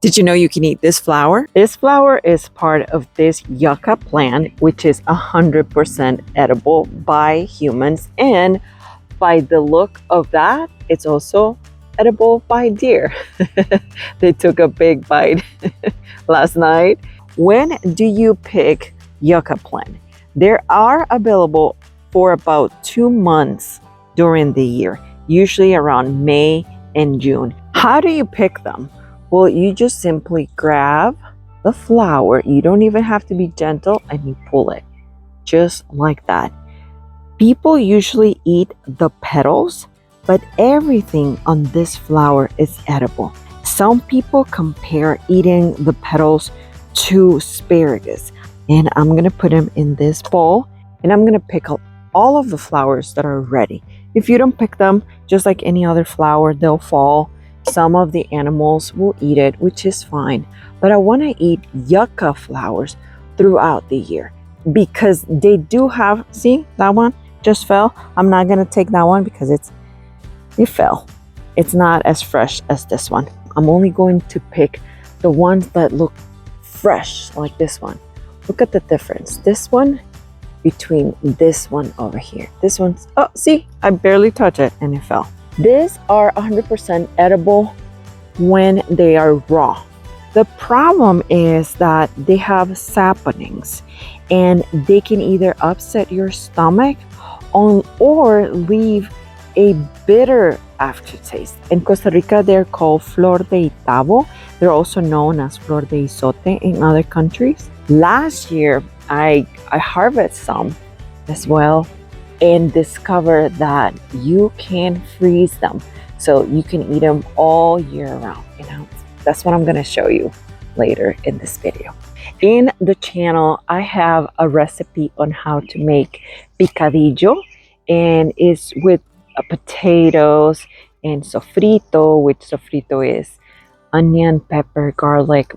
Did you know you can eat this flower? This flower is part of this yucca plant, which is 100% edible by humans. And by the look of that, it's also edible by deer. They took a big bite last night. When do you pick yucca plant? They are available for about 2 months during the year, usually around May and June. How do you pick them? Well, you just simply grab the flower. You don't even have to be gentle, and you pull it just like that. People usually eat the petals, but everything on this flower is edible. Some people compare eating the petals to asparagus. And I'm gonna put them in this bowl, and I'm gonna pick up all of the flowers that are ready. If you don't pick them, just like any other flower, they'll fall. Some of the animals will eat it, which is fine. But I wanna eat yucca flowers throughout the year because they do have, see that one just fell? I'm not gonna take that one because it fell. It's not as fresh as this one. I'm only going to pick the ones that look fresh, like this one. Look at the difference. This one between this one over here. This one's, oh, see, I barely touched it and it fell. These are 100% edible when they are raw. The problem is that they have saponins and they can either upset your stomach or leave a bitter aftertaste. In Costa Rica, they're called flor de itabo. They're also known as flor de isote in other countries. Last year, I harvested some as well and discovered that you can freeze them. So you can eat them all year round. That's what I'm gonna show you later in this video. In the channel, I have a recipe on how to make picadillo, and it's with potatoes and sofrito, which sofrito is onion, pepper, garlic.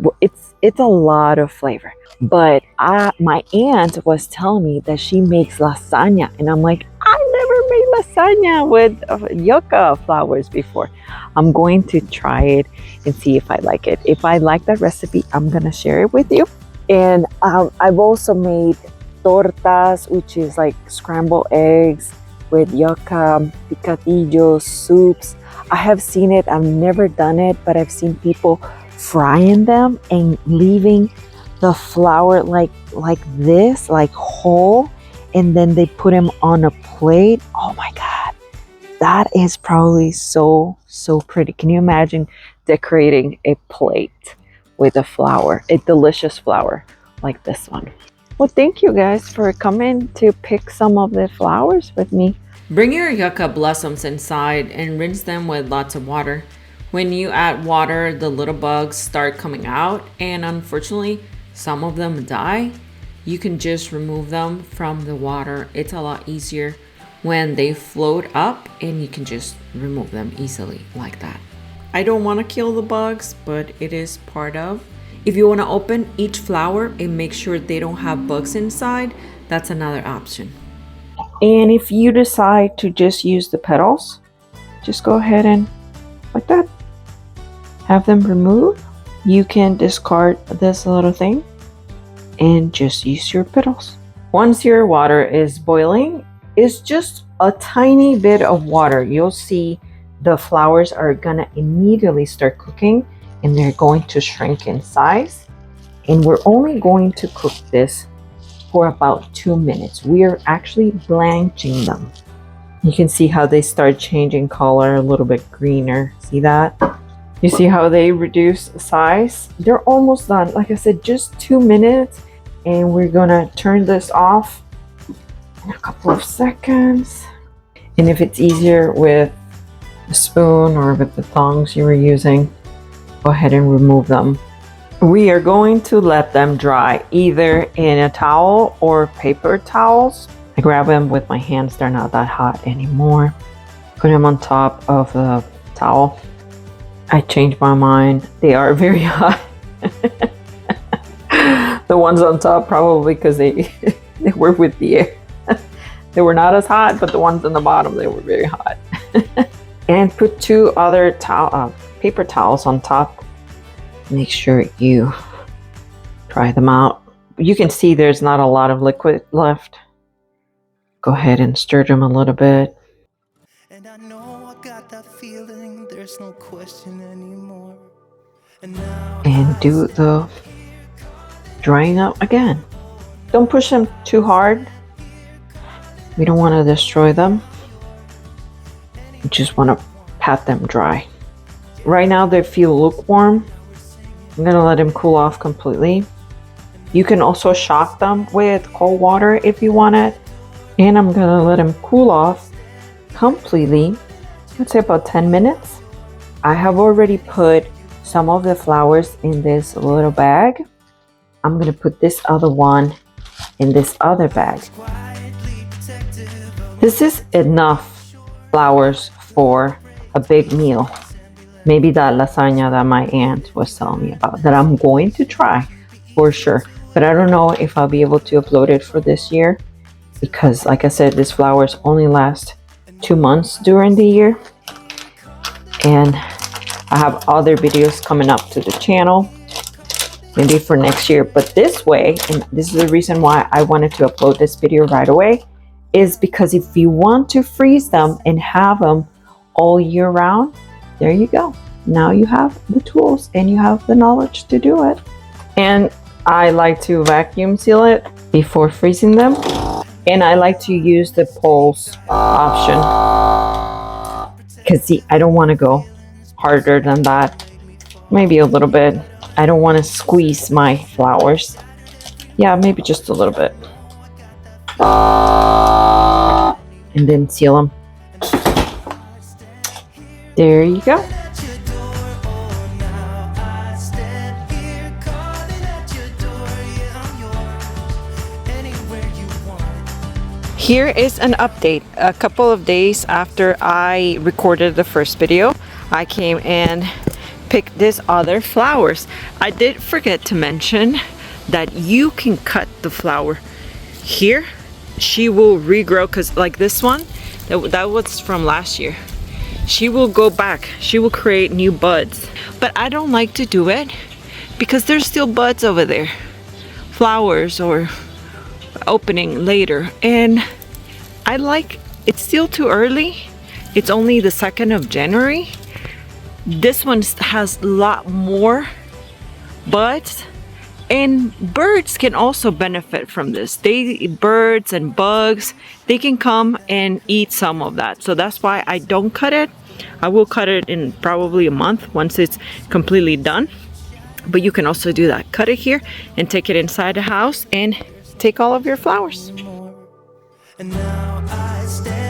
It's a lot of flavor. But my aunt was telling me that she makes lasagna, and I'm like, I never made lasagna with yucca flowers before. I'm going to try it and see if I like it. If I like that recipe, I'm gonna share it with you. And I've also made tortas, which is like scrambled eggs with yucca, picadillos, soups. I have seen it, I've never done it, but I've seen people frying them and leaving the flour like this, like whole, and then they put them on a plate. Oh my God, that is probably so pretty. Can you imagine decorating a plate with a flower, a delicious flower like this one? Well, thank you guys for coming to pick some of the flowers with me. Bring your yucca blossoms inside and rinse them with lots of water. When you add water, the little bugs start coming out, and unfortunately, some of them die. You can just remove them from the water. It's a lot easier when they float up, and you can just remove them easily like that. I don't want to kill the bugs, but it is part of. If you want to open each flower and make sure they don't have bugs inside, that's another option. And if you decide to just use the petals, just go ahead and like that, have them removed. You can discard this little thing and just use your petals. Once your water is boiling, it's just a tiny bit of water. You'll see the flowers are gonna immediately start cooking, and they're going to shrink in size. And we're only going to cook this for about 2 minutes. We are actually blanching them. You can see how they start changing color, a little bit greener. See that? You see how they reduce size? They're almost done. Like I said, just 2 minutes, and we're gonna turn this off in a couple of seconds. And if it's easier with a spoon or with the tongs you were using, go ahead and remove them. We are going to let them dry either in a towel or paper towels. I grab them with my hands, they're not that hot anymore. Put them on top of the towel. I changed my mind, they are very hot. The ones on top probably because they were with the air. They were not as hot, but the ones on the bottom, they were very hot. And put 2 other paper towels on top Make sure you dry them out. You can see there's not a lot of liquid left. Go ahead and stir them a little bit. And I know I got that feeling, there's no question anymore. And do the drying out again. Don't push them too hard. We don't want to destroy them. We just want to pat them dry. Right now they feel lukewarm. I'm going to let them cool off completely. You can also shock them with cold water if you want it. And I'm going to let them cool off completely. Let's say about 10 minutes. I have already put some of the flowers in this little bag. I'm going to put this other one in this other bag. This is enough flowers for a big meal. Maybe that lasagna that my aunt was telling me about that I'm going to try for sure. But I don't know if I'll be able to upload it for this year because, like I said, these flowers only last 2 months during the year. And I have other videos coming up to the channel, maybe for next year. But this way, and this is the reason why I wanted to upload this video right away, is because if you want to freeze them and have them all year round, there you go. Now you have the tools and you have the knowledge to do it. And I like to vacuum seal it before freezing them. And I like to use the pulse option. Because see, I don't want to go harder than that. Maybe a little bit. I don't want to squeeze my flowers. Yeah, maybe just a little bit. And then seal them. There you go. Here is an update. A couple of days after I recorded the first video, I came and picked this other flowers. I did forget to mention that you can cut the flower here. She will regrow, because like this one, that was from last year. She will go back. She will create new buds. But I don't like to do it because there's still buds over there. Flowers or opening later. And I like, it's still too early. It's only the 2nd of January. This one has a lot more buds. And birds can also benefit from this. Birds and bugs, they can come and eat some of that. So that's why I don't cut it. I will cut it in probably a month once it's completely done. But you can also do that. Cut it here and take it inside the house and take all of your flowers. now I stand